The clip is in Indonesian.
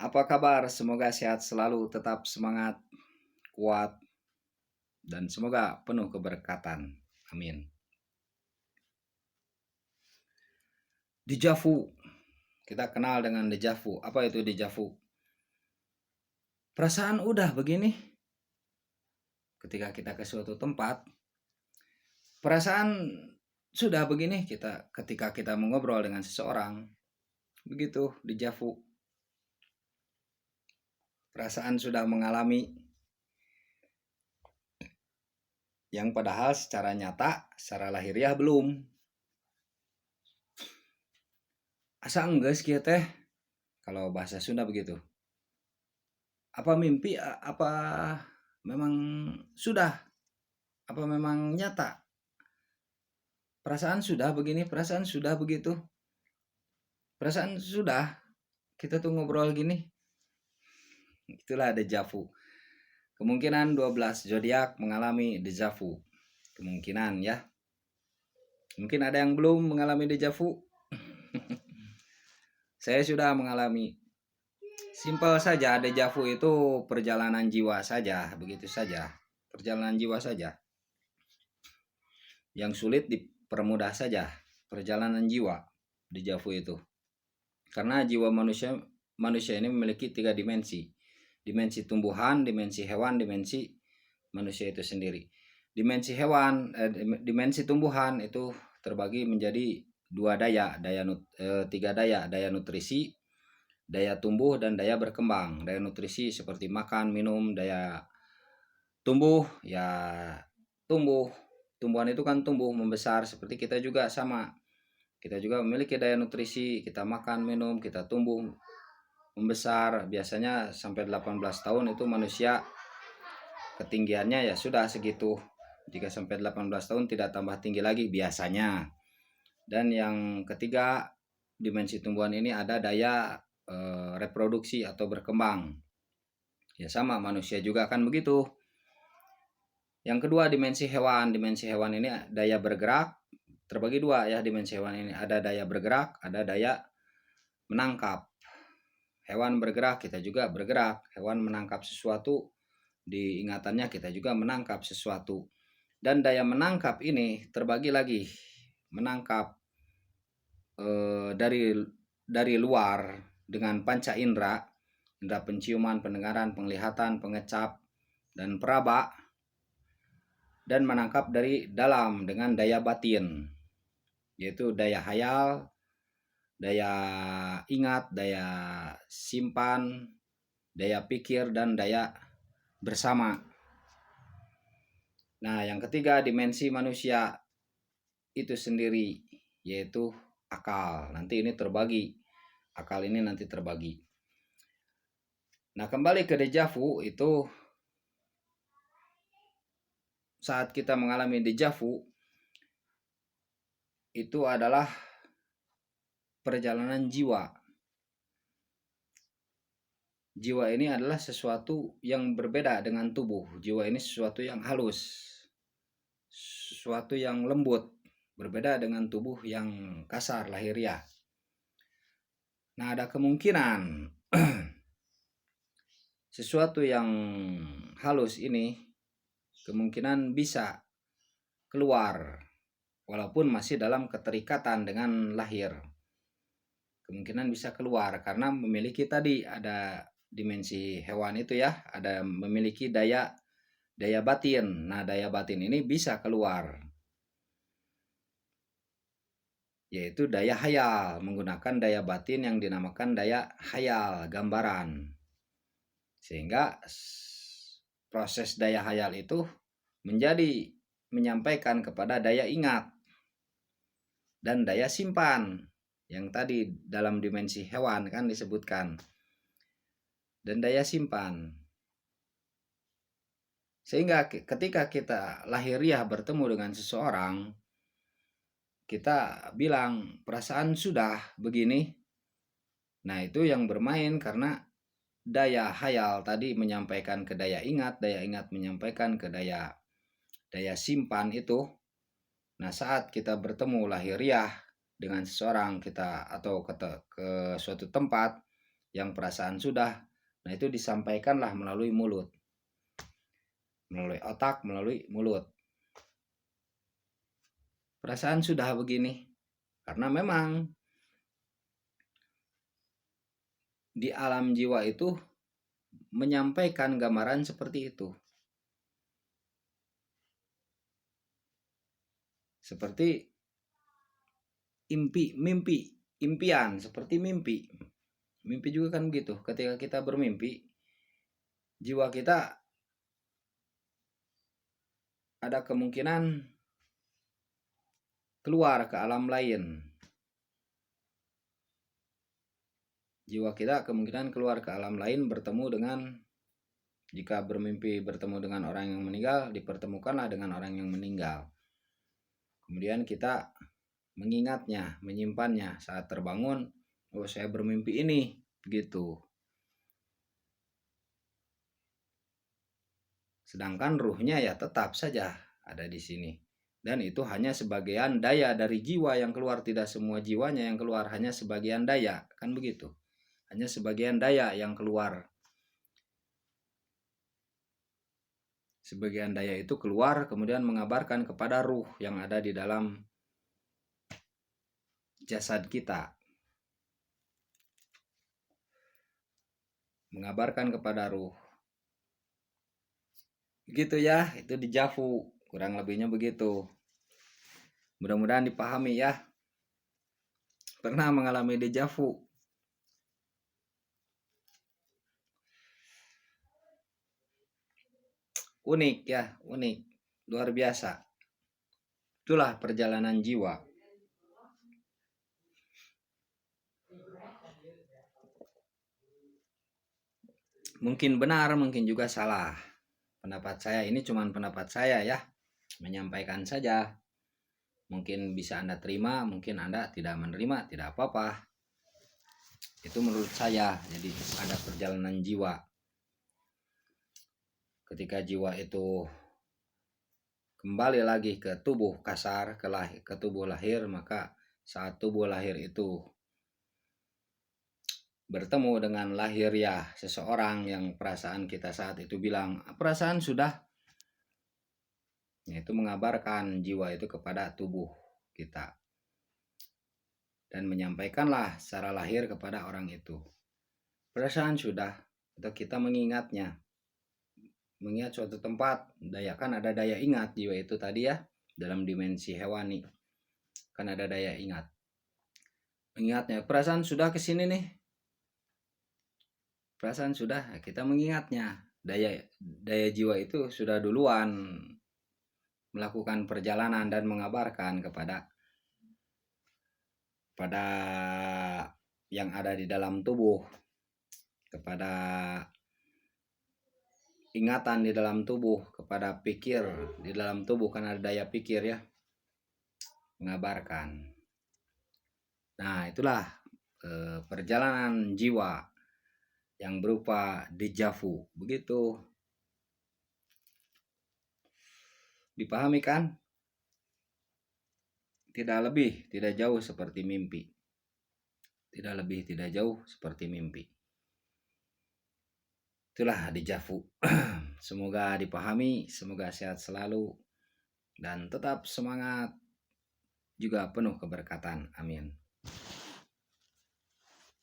Apa kabar? Semoga sehat selalu, tetap semangat, kuat, dan semoga penuh keberkatan. Amin. Dejavu. Kita kenal dengan dejavu. Apa itu dejavu? Perasaan udah begini ketika kita ke suatu tempat. Perasaan sudah begini ketika kita mengobrol dengan seseorang. Begitu dejavu. Perasaan sudah mengalami yang padahal secara nyata, secara lahiriah belum. Asa enggeus kieu teh, kalau bahasa Sunda begitu. Apa mimpi, apa memang sudah, apa memang nyata? Perasaan sudah begini, perasaan sudah begitu. Perasaan sudah, kita tuh ngobrol gini. Itulah dejavu. Kemungkinan 12 zodiak mengalami dejavu. Kemungkinan ya. Mungkin ada yang belum mengalami dejavu. Saya sudah mengalami. Simpel saja, dejavu itu perjalanan jiwa saja, begitu saja. Perjalanan jiwa saja. Yang sulit dipermudah saja, perjalanan jiwa dejavu itu. Karena jiwa manusia ini memiliki 3 dimensi. Dimensi tumbuhan, dimensi hewan, dimensi manusia itu sendiri. Dimensi hewan, dimensi tumbuhan itu terbagi menjadi 2 daya, 3 daya, daya nutrisi, daya tumbuh, dan daya berkembang. Daya nutrisi seperti makan, minum. Daya tumbuh ya tumbuh. Tumbuhan itu kan tumbuh membesar, seperti kita juga sama. Kita juga memiliki daya nutrisi, kita makan, minum, kita tumbuh membesar. Biasanya sampai 18 tahun itu manusia ketinggiannya ya sudah segitu. Jika sampai 18 tahun tidak tambah tinggi lagi biasanya. Dan yang ketiga, dimensi tumbuhan ini ada daya reproduksi atau berkembang. Ya sama, manusia juga kan begitu. Yang kedua, dimensi hewan. Dimensi hewan ini daya bergerak. Terbagi 2 ya dimensi hewan ini. Ada daya bergerak, ada daya menangkap. Hewan bergerak, kita juga bergerak. Hewan menangkap sesuatu, di ingatannya kita juga menangkap sesuatu. Dan daya menangkap ini terbagi lagi. Menangkap dari luar dengan panca indera. Indera penciuman, pendengaran, penglihatan, pengecap, dan peraba. Dan menangkap dari dalam dengan daya batin, yaitu daya hayal, daya ingat, daya simpan, daya pikir, dan daya bersama. Nah, yang ketiga, dimensi manusia itu sendiri, yaitu akal. Nanti ini terbagi. Akal ini nanti terbagi. Nah, kembali ke dejavu itu, saat kita mengalami dejavu itu adalah perjalanan jiwa. Jiwa ini adalah sesuatu yang berbeda dengan tubuh. Jiwa ini sesuatu yang halus, sesuatu yang lembut, berbeda dengan tubuh yang kasar, lahiriah. Nah, ada kemungkinan sesuatu yang halus ini kemungkinan bisa keluar walaupun masih dalam keterikatan dengan lahir. Kemungkinan bisa keluar karena memiliki tadi ada dimensi hewan itu ya, ada memiliki daya batin. Nah, daya batin ini bisa keluar, yaitu daya hayal, menggunakan daya batin yang dinamakan daya hayal, gambaran. Sehingga proses daya hayal itu menjadi menyampaikan kepada daya ingat dan daya simpan yang tadi dalam dimensi hewan kan disebutkan, dan daya simpan. Sehingga ketika kita lahiriah bertemu dengan seseorang, kita bilang perasaan sudah begini. Nah, itu yang bermain karena daya hayal tadi menyampaikan ke daya ingat menyampaikan ke daya simpan itu. Nah, saat kita bertemu lahiriah dengan seseorang kita atau ke suatu tempat, yang perasaan sudah. Nah, itu disampaikanlah melalui mulut, melalui otak, melalui mulut. Perasaan sudah begini, karena memang di alam jiwa itu menyampaikan gambaran seperti itu. Seperti mimpi, impian, seperti mimpi. Mimpi juga kan begitu. Ketika kita bermimpi, jiwa kita ada kemungkinan keluar ke alam lain. Jiwa kita kemungkinan keluar ke alam lain, bertemu dengan, jika bermimpi bertemu dengan orang yang meninggal, dipertemukanlah dengan orang yang meninggal. Kemudian kita mengingatnya, menyimpannya saat terbangun. Oh, saya bermimpi ini, begitu. Sedangkan ruhnya ya tetap saja ada di sini. Dan itu hanya sebagian daya dari jiwa yang keluar, tidak semua jiwanya yang keluar, hanya sebagian daya, kan begitu. Hanya sebagian daya yang keluar. Sebagian daya itu keluar kemudian mengabarkan kepada ruh yang ada di dalam jasad kita. Mengabarkan kepada ruh. Begitu ya, itu dejavu. Kurang lebihnya begitu. Mudah-mudahan dipahami ya. Pernah mengalami dejavu? Unik ya, unik. Luar biasa. Itulah perjalanan jiwa. Mungkin benar, mungkin juga salah. Pendapat saya ini cuma pendapat saya ya. Menyampaikan saja. Mungkin bisa Anda terima, mungkin Anda tidak menerima, tidak apa-apa. Itu menurut saya. Jadi ada perjalanan jiwa. Ketika jiwa itu kembali lagi ke tubuh kasar, ke tubuh lahir, maka saat tubuh lahir itu bertemu dengan lahiriah seseorang yang perasaan kita saat itu bilang, perasaan sudah, itu mengabarkan jiwa itu kepada tubuh kita dan menyampaikanlah secara lahir kepada orang itu, perasaan sudah, atau kita mengingatnya, mengingat suatu tempat. Daya, kan ada daya ingat jiwa itu tadi ya, dalam dimensi hewani kan ada daya ingat. Mengingatnya, perasaan sudah kesini nih, perasaan sudah, kita mengingatnya. Daya jiwa itu sudah duluan melakukan perjalanan dan mengabarkan kepada yang ada di dalam tubuh, kepada ingatan di dalam tubuh, kepada pikir di dalam tubuh, kan ada daya pikir ya, mengabarkan. Nah, itulah perjalanan jiwa yang berupa dejavu. Begitu. Dipahami kan? Tidak lebih, tidak jauh seperti mimpi. Tidak lebih, tidak jauh seperti mimpi. Itulah dejavu. Semoga dipahami, semoga sehat selalu, dan tetap semangat, juga penuh keberkatan. Amin.